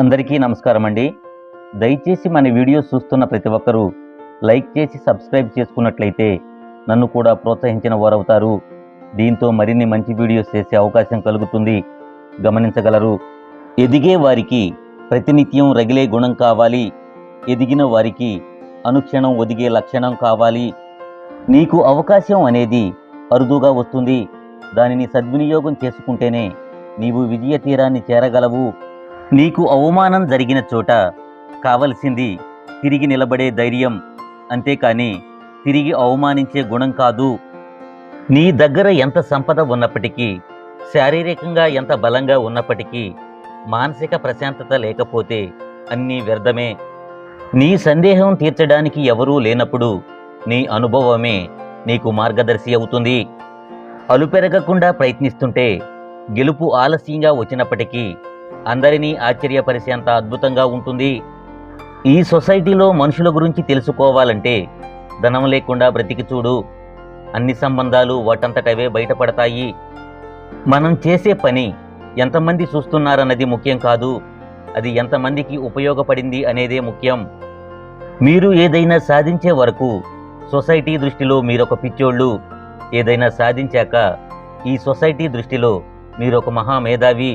అందరికీ నమస్కారం అండి. దయచేసి మన వీడియో చూస్తున్న ప్రతి ఒక్కరూ లైక్ చేసి సబ్స్క్రైబ్ చేసుకున్నట్లయితే నన్ను కూడా ప్రోత్సహించిన వారవుతారు. దీంతో మరిన్ని మంచి వీడియోస్ చేసే అవకాశం కలుగుతుంది, గమనించగలరు. ఎదిగే వారికి ప్రతినిత్యం రగిలే గుణం కావాలి. ఎదిగిన వారికి అనుక్షణం ఒదిగే లక్షణం కావాలి. నీకు అవకాశం అనేది అరుదుగా వస్తుంది. దానిని సద్వినియోగం చేసుకుంటేనే నీవు విజయ తీరాన్ని చేరగలవు. నీకు అవమానం జరిగిన చోట కావలసింది తిరిగి నిలబడే ధైర్యం, అంతేకాని తిరిగి అవమానించే గుణం కాదు. నీ దగ్గర ఎంత సంపద ఉన్నప్పటికీ, శారీరకంగా ఎంత బలంగా ఉన్నప్పటికీ, మానసిక ప్రశాంతత లేకపోతే అన్నీ వ్యర్థమే. నీ సందేహం తీర్చడానికి ఎవరూ లేనప్పుడు నీ అనుభవమే నీకు మార్గదర్శి అవుతుంది. అలుపెరగకుండా ప్రయత్నిస్తుంటే గెలుపు ఆలస్యంగా వచ్చినప్పటికీ అందరినీ ఆశ్చర్యపరిచేంత అద్భుతంగా ఉంటుంది. ఈ సొసైటీలో మనుషుల గురించి తెలుసుకోవాలంటే ధనం లేకుండా బ్రతికి చూడు. అన్ని సంబంధాలు వాటంతటవే బయటపడతాయి. మనం చేసే పని ఎంతమంది చూస్తున్నారన్నది ముఖ్యం కాదు, అది ఎంతమందికి ఉపయోగపడింది అనేదే ముఖ్యం. మీరు ఏదైనా సాధించే వరకు సొసైటీ దృష్టిలో మీరొక పిచ్చోళ్ళు. ఏదైనా సాధించాక ఈ సొసైటీ దృష్టిలో మీరొక మహామేధావి.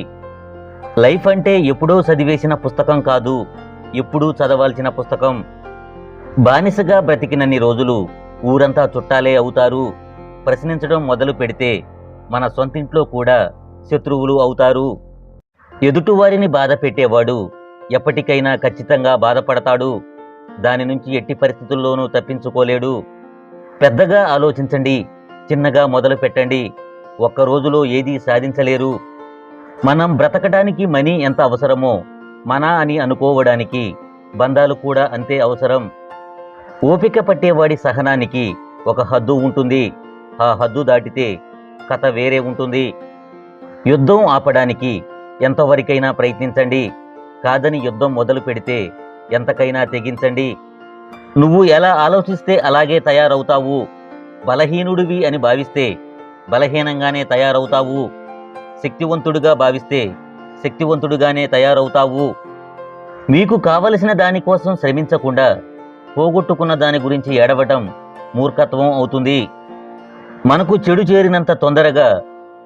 లైఫ్ అంటే ఎప్పుడో చదివేసిన పుస్తకం కాదు, ఎప్పుడూ చదవాల్సిన పుస్తకం. బానిసగా బ్రతికినన్ని రోజులు ఊరంతా చుట్టాలే అవుతారు. ప్రశ్నించడం మొదలు పెడితే మన సొంతింట్లో కూడా శత్రువులు అవుతారు. ఎదుటివారిని బాధ పెట్టేవాడు ఎప్పటికైనా ఖచ్చితంగా బాధపడతాడు. దాని నుంచి ఎట్టి పరిస్థితుల్లోనూ తప్పించుకోలేడు. పెద్దగా ఆలోచించండి, చిన్నగా మొదలు పెట్టండి. ఒక్క రోజులో ఏదీ సాధించలేరు. మనం బ్రతకడానికి మనీ ఎంత అవసరమో మన అని అనుకోవడానికి బంధాలు కూడా అంతే అవసరం. ఓపిక పట్టేవాడి సహనానికి ఒక హద్దు ఉంటుంది. ఆ హద్దు దాటితే కథ వేరే ఉంటుంది. యుద్ధం ఆపడానికి ఎంతవరకైనా ప్రయత్నించండి. కాదని యుద్ధం మొదలు పెడితే ఎంతకైనా తెగించండి. నువ్వు ఎలా ఆలోచిస్తే అలాగే తయారవుతావు. బలహీనుడివి అని భావిస్తే బలహీనంగానే తయారవుతావు. శక్తివంతుడిగా భావిస్తే శక్తివంతుడిగానే తయారవుతావు. మీకు కావలసిన దానికోసం శ్రమించకుండా పోగొట్టుకున్న దాని గురించి ఏడవటం మూర్ఖత్వం అవుతుంది. మనకు చెడు చేరినంత తొందరగా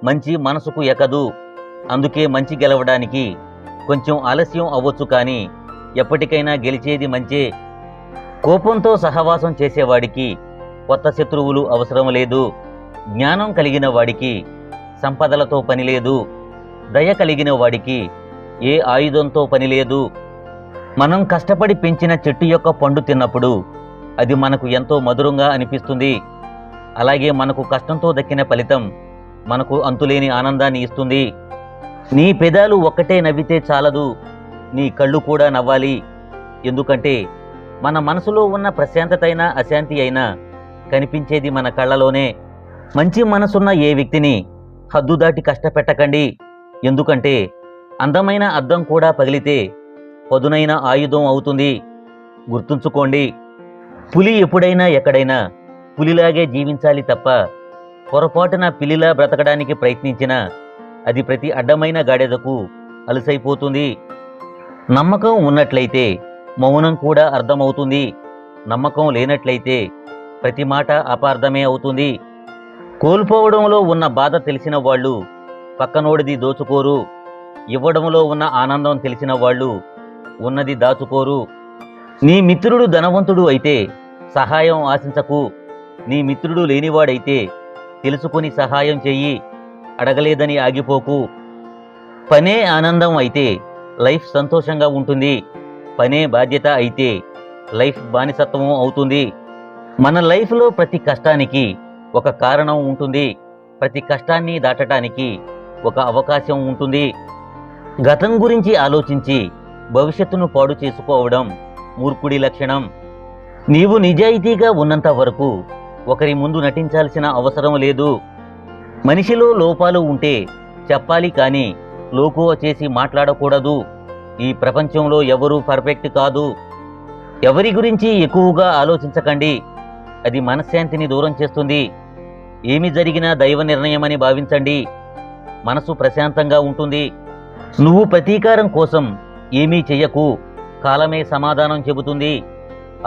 మంచి మనసుకు ఎక్కదు. అందుకే మంచి గెలవడానికి కొంచెం ఆలస్యం అవ్వచ్చు, కానీ ఎప్పటికైనా గెలిచేది మంచే. కోపంతో సహవాసం చేసేవాడికి కొత్త శత్రువులు అవసరం లేదు. జ్ఞానం కలిగిన వాడికి సంపదలతో పనిలేదు. దయ కలిగిన వాడికి ఏ ఆయుధంతో పనిలేదు. మనం కష్టపడి పెంచిన చెట్టు యొక్క పండు తిన్నప్పుడు అది మనకు ఎంతో మధురంగా అనిపిస్తుంది. అలాగే మనకు కష్టంతో దక్కిన ఫలితం మనకు అంతులేని ఆనందాన్ని ఇస్తుంది. నీ పెదాలు ఒక్కటే నవ్వితే చాలదు, నీ కళ్ళు కూడా నవ్వాలి. ఎందుకంటే మన మనసులో ఉన్న ప్రశాంతత అయినా అశాంతి అయినా కనిపించేది మన కళ్ళలోనే. మంచి మనసున్న ఏ వ్యక్తిని హద్దు దాటి కష్టపెట్టకండి. ఎందుకంటే అందమైన అద్దం కూడా పగిలితే పదునైన ఆయుధం అవుతుంది. గుర్తుంచుకోండి, పులి ఎప్పుడైనా ఎక్కడైనా పులిలాగే జీవించాలి తప్ప పొరపాటున పిల్లిలా బ్రతకడానికి ప్రయత్నించినా అది ప్రతి అడ్డమైన గాడిదకు అలసైపోతుంది. నమ్మకం ఉన్నట్లయితే మౌనం కూడా అర్థమవుతుంది. నమ్మకం లేనట్లయితే ప్రతి మాట అపార్థమే అవుతుంది. కోల్పోవడంలో ఉన్న బాధ తెలిసిన వాళ్ళు పక్కనోడిది దోచుకోరు. ఇవ్వడంలో ఉన్న ఆనందం తెలిసిన వాళ్ళు ఉన్నది దాచుకోరు. నీ మిత్రుడు ధనవంతుడు అయితే సహాయం ఆశించకు. నీ మిత్రుడు లేనివాడైతే తెలుసుకుని సహాయం చెయ్యి. అడగలేదని ఆగిపోకు. పనే ఆనందం అయితే లైఫ్ సంతోషంగా ఉంటుంది. పనే బాధ్యత అయితే లైఫ్ బానిసత్వం అవుతుంది. మన లైఫ్లో ప్రతి కష్టానికి ఒక కారణం ఉంటుంది. ప్రతి కష్టాన్ని దాటడానికి ఒక అవకాశం ఉంటుంది. గతం గురించి ఆలోచించి భవిష్యత్తును పాడు చేసుకోవడం మూర్ఖుడి లక్షణం. నీవు నిజాయితీగా ఉన్నంత వరకు ఒకరి ముందు నటించాల్సిన అవసరం లేదు. మనిషిలో లోపాలు ఉంటే చెప్పాలి, కానీ లోకువ చేసి మాట్లాడకూడదు. ఈ ప్రపంచంలో ఎవరూ పర్ఫెక్ట్ కాదు. ఎవరి గురించి ఎక్కువగా ఆలోచించకండి, అది మనశ్శాంతిని దూరం చేస్తుంది. ఏమి జరిగినా దైవ నిర్ణయమని భావించండి. మనసు ప్రశాంతంగా ఉంటుంది. నువ్వు ప్రతీకారం కోసం ఏమీ చెయ్యకు, కాలమే సమాధానం చెబుతుంది.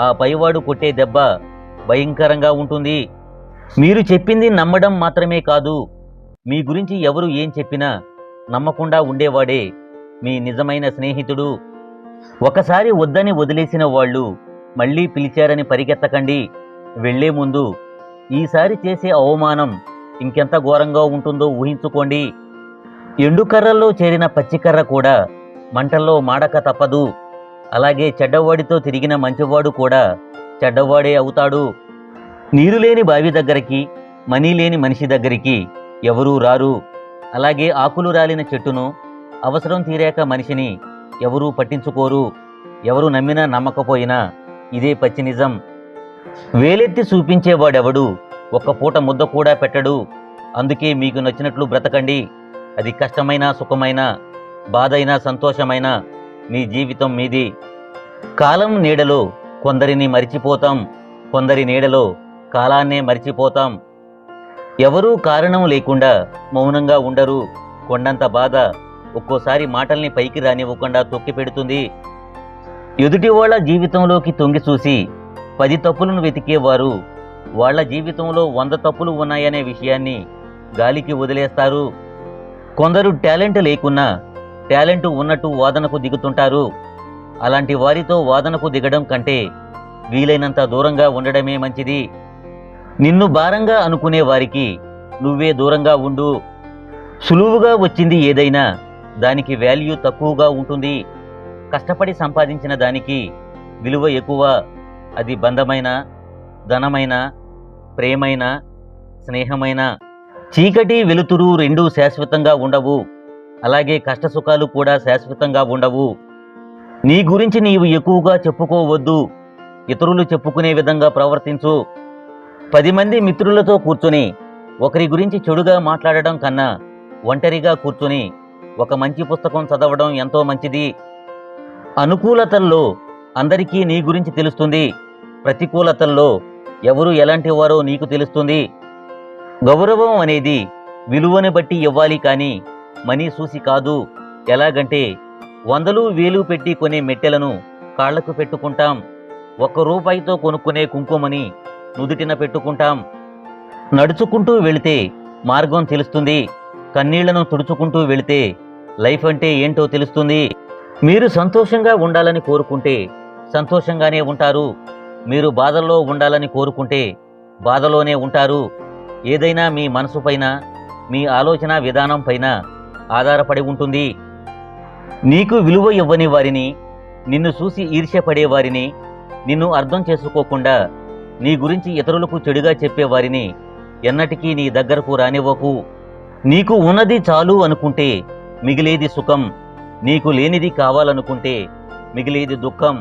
ఆ పైవాడు కొట్టే దెబ్బ భయంకరంగా ఉంటుంది. మీరు చెప్పింది నమ్మడం మాత్రమే కాదు, మీ గురించి ఎవరు ఏం చెప్పినా నమ్మకుండా ఉండేవాడే మీ నిజమైన స్నేహితుడు. ఒకసారి వద్దని వదిలేసిన వాళ్ళు మళ్ళీ పిలిచారని పరిగెత్తకండి. వెళ్లే ముందు ఈసారి చేసే అవమానం ఇంకెంత ఘోరంగా ఉంటుందో ఊహించుకోండి. ఎండుకర్రల్లో చేరిన పచ్చికర్ర కూడా మంటల్లో మాడక తప్పదు. అలాగే చెడ్డవాడితో తిరిగిన మంచివాడు కూడా చెడ్డవాడే అవుతాడు. నీరు లేని బావి దగ్గరికి, మనీ లేని మనిషి దగ్గరికి ఎవరూ రారు. అలాగే ఆకులు రాలిన చెట్టును, అవసరం తీరాక మనిషిని ఎవరూ పట్టించుకోరు. ఎవరు నమ్మినా నమ్మకపోయినా ఇదే పచ్చి నిజం. వేలెత్తి చూపించేవాడెవడు ఒక్క పూట ముద్ద కూడా పెట్టడు. అందుకే మీకు నచ్చినట్లు బ్రతకండి. అది కష్టమైనా సుఖమైనా, బాధైనా సంతోషమైనా మీ జీవితం మీది. కాలం నీడలో కొందరిని మరిచిపోతాం, కొందరి నీడలో కాలాన్నే మరిచిపోతాం. ఎవరూ కారణం లేకుండా మౌనంగా ఉండరు. కొండంత బాధ ఒక్కోసారి మాటల్ని పైకి రానివ్వకుండా తొక్కి పెడుతుంది. ఎదుటి వాళ్ళ జీవితంలోకి తొంగి చూసి 10 తప్పులను వెతికేవారు వాళ్ళ జీవితంలో 100 తప్పులు ఉన్నాయనే విషయాన్ని గాలికి వదిలేస్తారు. కొందరు టాలెంట్ లేకున్నా టాలెంట్ ఉన్నట్టు వాదనకు దిగుతుంటారు. అలాంటి వారితో వాదనకు దిగడం కంటే వీలైనంత దూరంగా ఉండడమే మంచిది. నిన్ను భారంగా అనుకునే వారికి నువ్వే దూరంగా ఉండు. సులువుగా వచ్చింది ఏదైనా దానికి వాల్యూ తక్కువగా ఉంటుంది. కష్టపడి సంపాదించిన దానికి విలువ ఎక్కువ. అది బంధమైన, ధనమైన, ప్రేమైన, స్నేహమైన. చీకటి వెలుతురు రెండూ శాశ్వతంగా ఉండవు. అలాగే కష్టసుఖాలు కూడా శాశ్వతంగా ఉండవు. నీ గురించి నీవు ఎక్కువగా చెప్పుకోవద్దు. ఇతరులు చెప్పుకునే విధంగా ప్రవర్తించు. 10 మంది మిత్రులతో కూర్చొని ఒకరి గురించి చెడుగా మాట్లాడడం కన్నా ఒంటరిగా కూర్చొని ఒక మంచి పుస్తకం చదవడం ఎంతో మంచిది. అనుకూలతల్లో అందరికీ నీ గురించి తెలుస్తుంది. ప్రతికూలతల్లో ఎవరు ఎలాంటి వారో నీకు తెలుస్తుంది. గౌరవం అనేది విలువని బట్టి ఇవ్వాలి కానీ మనీ చూసి కాదు. ఎలాగంటే 100లు 1000లు పెట్టి కొనే మెట్టెలను కాళ్లకు పెట్టుకుంటాం. ₹1 కొనుక్కునే కుంకుమని నుదుటిన పెట్టుకుంటాం. నడుచుకుంటూ వెళితే మార్గం తెలుస్తుంది. కన్నీళ్లను తుడుచుకుంటూ వెళితే లైఫ్ అంటే ఏంటో తెలుస్తుంది. మీరు సంతోషంగా ఉండాలని కోరుకుంటే సంతోషంగానే ఉంటారు. మీరు బాధల్లో ఉండాలని కోరుకుంటే బాధలోనే ఉంటారు. ఏదైనా మీ మనసు పైన, మీ ఆలోచన విధానం పైన ఆధారపడి ఉంటుంది. నీకు విలువ ఇవ్వని వారిని, నిన్ను చూసి ఈర్ష్యపడేవారిని, నిన్ను అర్థం చేసుకోకుండా నీ గురించి ఇతరులకు చెడుగా చెప్పేవారిని ఎన్నటికీ నీ దగ్గరకు రానివ్వకు. నీకు ఉన్నది చాలు అనుకుంటే మిగిలేది సుఖం. నీకు లేనిది కావాలనుకుంటే మిగిలేది దుఃఖం.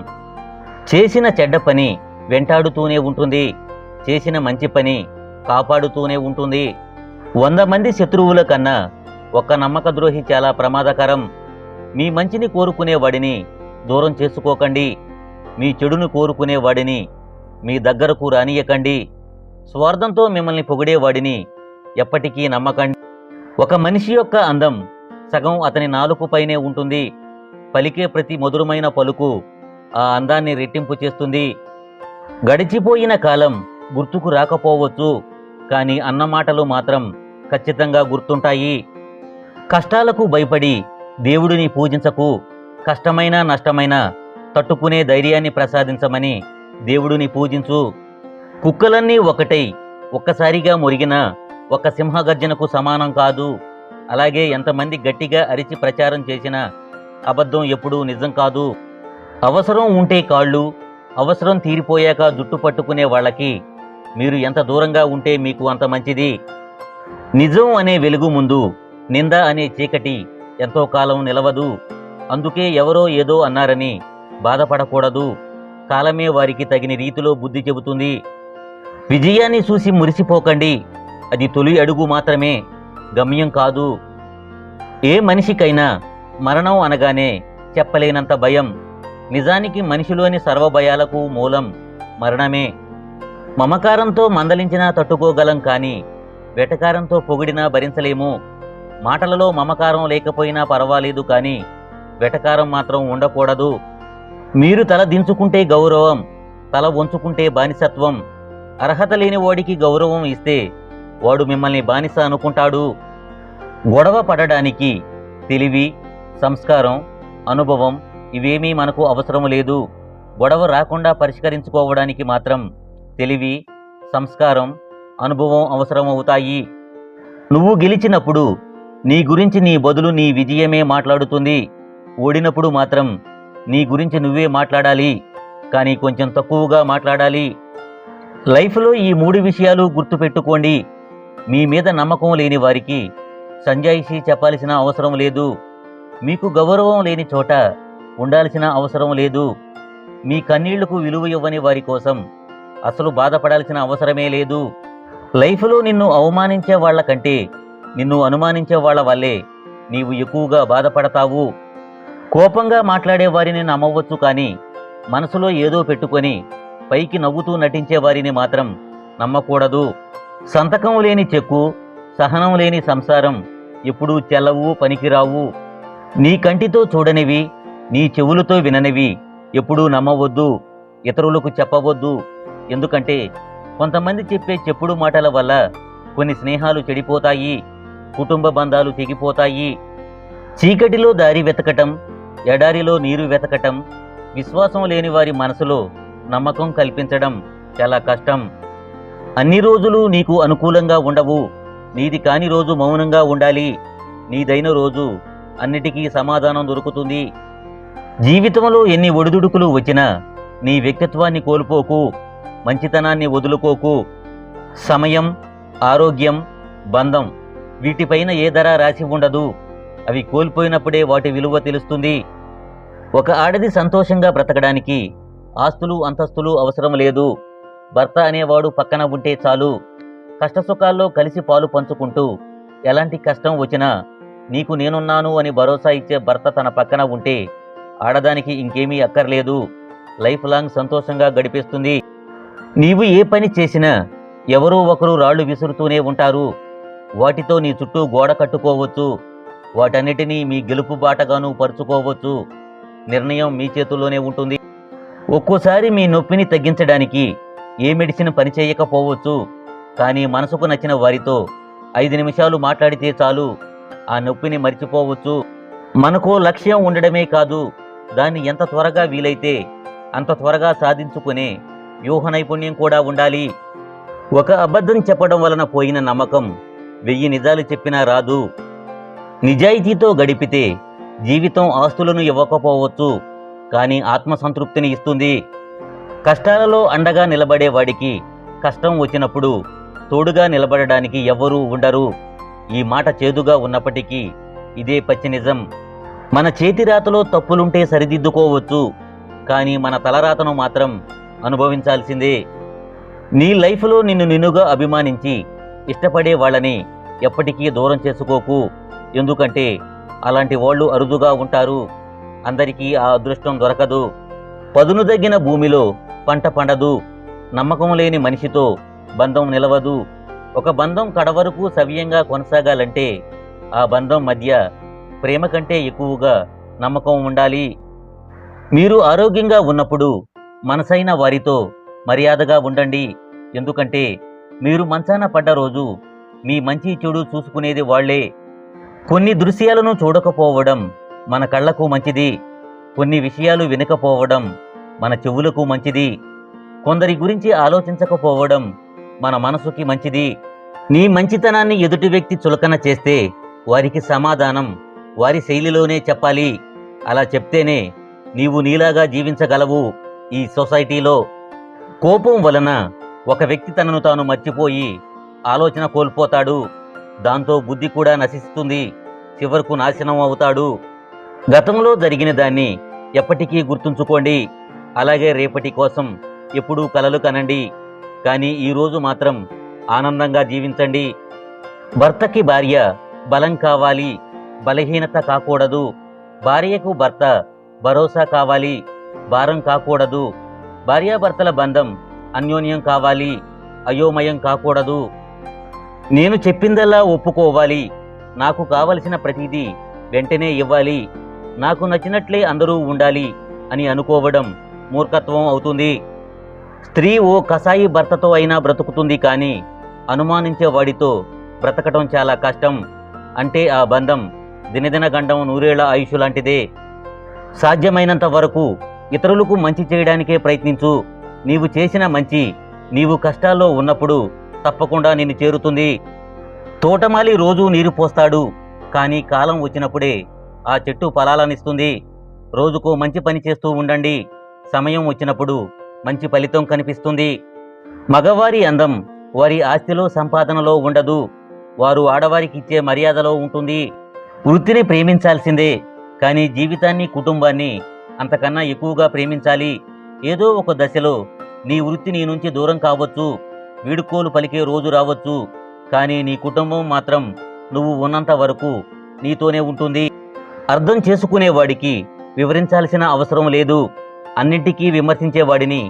చేసిన చెడ్డ పని వెంటాడుతూనే ఉంటుంది. చేసిన మంచి పని కాపాడుతూనే ఉంటుంది. 100 మంది శత్రువుల కన్నా ఒక్క నమ్మక ద్రోహి చాలా ప్రమాదకరం. మీ మంచిని కోరుకునే వాడిని దూరం చేసుకోకండి. మీ చెడును కోరుకునే వాడిని మీ దగ్గరకు రానియకండి. స్వార్థంతో మిమ్మల్ని పొగిడేవాడిని ఎప్పటికీ నమ్మకండి. ఒక మనిషి యొక్క అందం సగం అతని నాలుకపైనే ఉంటుంది. పలికే ప్రతి మధురమైన పలుకు ఆ అందాన్ని రెట్టింపు చేస్తుంది. గడిచిపోయిన కాలం గుర్తుకు రాకపోవచ్చు, కానీ అన్నమాటలు మాత్రం ఖచ్చితంగా గుర్తుంటాయి. కష్టాలకు భయపడి దేవుడిని పూజించకు. కష్టమైనా నష్టమైనా తట్టుకునే ధైర్యాన్ని ప్రసాదించమని దేవుడిని పూజించు. కుక్కలన్నీ ఒకటై ఒక్కసారిగా మురిగినా ఒక సింహగర్జనకు సమానం కాదు. అలాగే ఎంతమంది గట్టిగా అరిచి ప్రచారం చేసినా అబద్ధం ఎప్పుడూ నిజం కాదు. అవసరం ఉంటే కాళ్ళు, అవసరం తీరిపోయాక జుట్టు పట్టుకునే వాళ్ళకి మీరు ఎంత దూరంగా ఉంటే మీకు అంత మంచిది. నిజం అనే వెలుగు ముందు నింద అనే చీకటి ఎంతో కాలం నిలవదు. అందుకే ఎవరో ఏదో అన్నారని బాధపడకూడదు. కాలమే వారికి తగిన రీతిలో బుద్ధి చెబుతుంది. విజయాన్ని చూసి మురిసిపోకండి. అది తొలి అడుగు మాత్రమే, గమ్యం కాదు. ఏ మనిషికైనా మరణం అనగానే చెప్పలేనంత భయం. నిజానికి మనిషిలోని సర్వభయాలకు మూలం మరణమే. మమకారంతో మందలించినా తట్టుకోగలం, కానీ వెటకారంతో పొగిడినా భరించలేము. మాటలలో మమకారం లేకపోయినా పర్వాలేదు, కానీ వెటకారం మాత్రం ఉండకూడదు. మీరు తల దించుకుంటే గౌరవం, తల వంచుకుంటే బానిసత్వం. అర్హత లేని వాడికి గౌరవం ఇస్తే వాడు మిమ్మల్ని బానిస అనుకుంటాడు. గొడవ పడడానికి తెలివి, సంస్కారం, అనుభవం ఇవేమీ మనకు అవసరం లేదు. గొడవ రాకుండా పరిష్కరించుకోవడానికి మాత్రం తెలివి, సంస్కారం, అనుభవం అవసరమవుతాయి. నువ్వు గెలిచినప్పుడు నీ గురించి నీ బదులు నీ విజయమే మాట్లాడుతుంది. ఓడినప్పుడు మాత్రం నీ గురించి నువ్వే మాట్లాడాలి, కానీ కొంచెం తక్కువగా మాట్లాడాలి. లైఫ్లో ఈ 3 విషయాలు గుర్తుపెట్టుకోండి. మీ మీద నమ్మకం లేని వారికి సంజాయిషీ చెప్పాల్సిన అవసరం లేదు. మీకు గౌరవం లేని చోట ఉండాల్సిన అవసరం లేదు. మీ కన్నీళ్లకు విలువ ఇవ్వని వారి కోసం అసలు బాధపడాల్సిన అవసరమే లేదు. లైఫ్లో నిన్ను అవమానించే వాళ్ళ కంటే నిన్ను అనుమానించే వాళ్ళ వల్లే నీవు ఎక్కువగా బాధపడతావు. కోపంగా మాట్లాడే వారిని నమ్మవచ్చు, కానీ మనసులో ఏదో పెట్టుకొని పైకి నవ్వుతూ నటించే వారిని మాత్రం నమ్మకూడదు. సంతకం లేని చెక్కు, సహనం లేని సంసారం ఎప్పుడూ చెల్లవు, పనికిరావు. నీ కంటితో చూడనివి, నీ చెవులతో విననివి ఎప్పుడూ నమ్మవద్దు, ఇతరులకు చెప్పవద్దు. ఎందుకంటే కొంతమంది చెప్పే చెప్పుడు మాటల వల్ల కొన్ని స్నేహాలు చెడిపోతాయి, కుటుంబ బంధాలు తెగిపోతాయి. చీకటిలో దారి వెతకటం, ఎడారిలో నీరు వెతకటం, విశ్వాసం లేని వారి మనసులో నమ్మకం కల్పించడం చాలా కష్టం. అన్ని రోజులు నీకు అనుకూలంగా ఉండవు. నీది కాని రోజు మౌనంగా ఉండాలి. నీదైన రోజు అన్నిటికీ సమాధానం దొరుకుతుంది. జీవితంలో ఎన్ని ఒడిదుడుకులు వచ్చినా నీ వ్యక్తిత్వాన్ని కోల్పోకు, మంచితనాన్ని వదులుకోకు. సమయం, ఆరోగ్యం, బంధం వీటిపైన ఏ ధర రాసి ఉండదు. అవి కోల్పోయినప్పుడే వాటి విలువ తెలుస్తుంది. ఒక ఆడది సంతోషంగా బ్రతకడానికి ఆస్తులు, అంతస్తులు అవసరం లేదు. భర్త అనేవాడు పక్కన ఉంటే చాలు. కష్టసుఖాల్లో కలిసి పాలు పంచుకుంటూ ఎలాంటి కష్టం వచ్చినా నీకు నేనున్నాను అని భరోసా ఇచ్చే భర్త తన పక్కన ఉంటే ఆడదానికి ఇంకేమీ అక్కర్లేదు. లైఫ్ లాంగ్ సంతోషంగా గడిపేస్తుంది. నీవు ఏ పని చేసినా ఎవరో ఒకరు రాళ్లు విసురుతూనే ఉంటారు. వాటితో నీ చుట్టూ గోడ కట్టుకోవచ్చు. వాటన్నిటినీ మీ గెలుపు బాటగాను పరుచుకోవచ్చు. నిర్ణయం మీ చేతుల్లోనే ఉంటుంది. ఒక్కోసారి మీ నొప్పిని తగ్గించడానికి ఏ మెడిసిన్ పనిచేయకపోవచ్చు, కానీ మనసుకు నచ్చిన వారితో 5 నిమిషాలు మాట్లాడితే చాలు ఆ నొప్పిని మర్చిపోవచ్చు. మనకు లక్ష్యం ఉండడమే కాదు, దాన్ని ఎంత త్వరగా వీలైతే అంత త్వరగా సాధించుకునే వ్యూహ నైపుణ్యం కూడా ఉండాలి. ఒక అబద్ధం చెప్పడం వలన పోయిన నమ్మకం 1000 నిజాలు చెప్పినా రాదు. నిజాయితీతో గడిపితే జీవితం ఆస్తులను ఇవ్వకపోవచ్చు, కానీ ఆత్మసంతృప్తిని ఇస్తుంది. కష్టాలలో అండగా నిలబడే వాడికి కష్టం వచ్చినప్పుడు తోడుగా నిలబడడానికి ఎవ్వరూ ఉండరు. ఈ మాట చేదుగా ఉన్నప్పటికీ ఇదే పచ్చి నిజం. మన చేతిరాతలో తప్పులుంటే సరిదిద్దుకోవచ్చు, కానీ మన తలరాతను మాత్రం అనుభవించాల్సిందే. నీ లైఫ్లో నిన్నుగా అభిమానించి ఇష్టపడే వాళ్ళని ఎప్పటికీ దూరం చేసుకోకు. ఎందుకంటే అలాంటి వాళ్ళు అరుదుగా ఉంటారు. అందరికీ ఆ అదృష్టం దొరకదు. పదును తగ్గిన భూమిలో పంట పండదు. నమ్మకం లేని మనిషితో బంధం నిలవదు. ఒక బంధం కడవరకు సవ్యంగా కొనసాగాలంటే ఆ బంధం మధ్య ప్రేమ కంటే ఎక్కువగా నమ్మకం ఉండాలి. మీరు ఆరోగ్యంగా ఉన్నప్పుడు మనసైన వారితో మర్యాదగా ఉండండి. ఎందుకంటే మీరు మంచాన పడ్డ రోజు మీ మంచి చెడు చూసుకునేది వాళ్లే. కొన్ని దృశ్యాలను చూడకపోవడం మన కళ్లకు మంచిది. కొన్ని విషయాలు వినకపోవడం మన చెవులకు మంచిది. కొందరి గురించి ఆలోచించకపోవడం మన మనసుకి మంచిది. నీ మంచితనాన్ని ఎదుటి వ్యక్తి చులకన చేస్తే వారికి సమాధానం వారి శైలిలోనే చెప్పాలి. అలా చెప్తేనే నీవు నీలాగా జీవించగలవు ఈ సొసైటీలో. కోపం వలన ఒక వ్యక్తి తనను తాను మర్చిపోయి ఆలోచన కోల్పోతాడు. దాంతో బుద్ధి కూడా నశిస్తుంది. చివరకు నాశనం అవుతాడు. గతంలో జరిగిన దాన్ని ఎప్పటికీ గుర్తుంచుకోండి. అలాగే రేపటి కోసం ఎప్పుడూ కలలు కనండి. కానీ ఈరోజు మాత్రం ఆనందంగా జీవించండి. భర్తకి భార్య బలం కావాలి, బలహీనత కాకూడదు. భార్యకు భర్త భరోసా కావాలి, భారం కాకూడదు. భార్యాభర్తల బంధం అన్యోన్యం కావాలి, అయోమయం కాకూడదు. నేను చెప్పిందల్లా ఒప్పుకోవాలి. నాకు కావలసిన ప్రతిదీ వెంటనే ఇవ్వాలి. నాకు నచ్చినట్లే అందరూ ఉండాలి అని అనుకోవడం మూర్ఖత్వం అవుతుంది. స్త్రీ ఓ కసాయి భర్తతో అయినా బ్రతుకుతుంది, కానీ అనుమానించే వాడితో బ్రతకటం చాలా కష్టం. అంటే ఆ బంధం దినదిన గండం నూరేళ్ల ఆయుష్ లాంటిదే. సాధ్యమైనంత వరకు ఇతరులకు మంచి చేయడానికే ప్రయత్నించు. నీవు చేసిన మంచి నీవు కష్టాల్లో ఉన్నప్పుడు తప్పకుండా నిన్ను చేరుతుంది. తోటమాలి రోజూ నీరు పోస్తాడు, కానీ కాలం వచ్చినప్పుడే ఆ చెట్టు ఫలాలనిస్తుంది. రోజుకో మంచి పని చేస్తూ ఉండండి. సమయం వచ్చినప్పుడు మంచి ఫలితం కనిపిస్తుంది. మగవారి అందం వారి ఆస్తిలో సంపాదనలో ఉండదు, వారు ఆడవారికి ఇచ్చే మర్యాదలో ఉంటుంది. వృత్తిని ప్రేమించాల్సిందే, కానీ జీవితాన్ని కుటుంబాన్ని అంతకన్నా ఎక్కువగా ప్రేమించాలి. ఏదో ఒక దశలో నీ వృత్తి నీ నుంచి దూరం కావచ్చు, వీడుకోలు పలికే రోజు రావచ్చు, కానీ నీ కుటుంబం మాత్రం నువ్వు ఉన్నంత వరకు నీతోనే ఉంటుంది. అర్థం చేసుకునేవాడికి వివరించాల్సిన అవసరం లేదు, అన్నింటికీ విమర్శించేవాడిని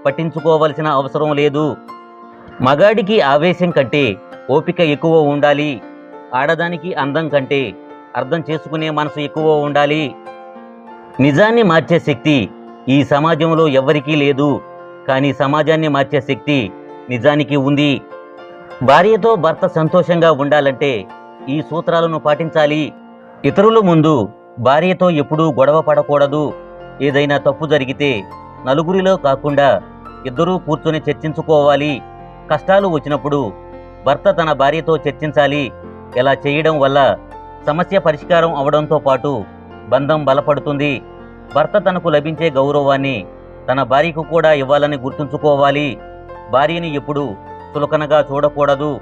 పట్టించుకోవాల్సిన అవసరం లేదు. మగాడికి ఆవేశం కంటే ఓపిక ఎక్కువ ఉండాలి, ఆడదానికి అందం కంటే అర్థం చేసుకునే మనసు ఎక్కువ ఉండాలి. నిజాన్ని మార్చే శక్తి ఈ సమాజంలో ఎవ్వరికీ లేదు, కానీ సమాజాన్ని మార్చే శక్తి నిజానికి ఉంది. భార్యతో భర్త సంతోషంగా ఉండాలంటే ఈ సూత్రాలను పాటించాలి. ఇతరుల ముందు భార్యతో ఎప్పుడూ గొడవ పడకూడదు. ఏదైనా తప్పు జరిగితే నలుగురిలో కాకుండా ఇద్దరూ కూర్చొని చర్చించుకోవాలి. కష్టాలు వచ్చినప్పుడు భర్త తన భార్యతో చర్చించాలి. ఇలా చేయడం వల్ల సమస్య పరిష్కారం అవడంతో పాటు బంధం బలపడుతుంది. భర్త తనకు లభించే గౌరవాన్ని తన భార్యకు కూడా ఇవ్వాలని గుర్తుంచుకోవాలి. భార్యని ఎప్పుడూ చులకనగా చూడకూడదు.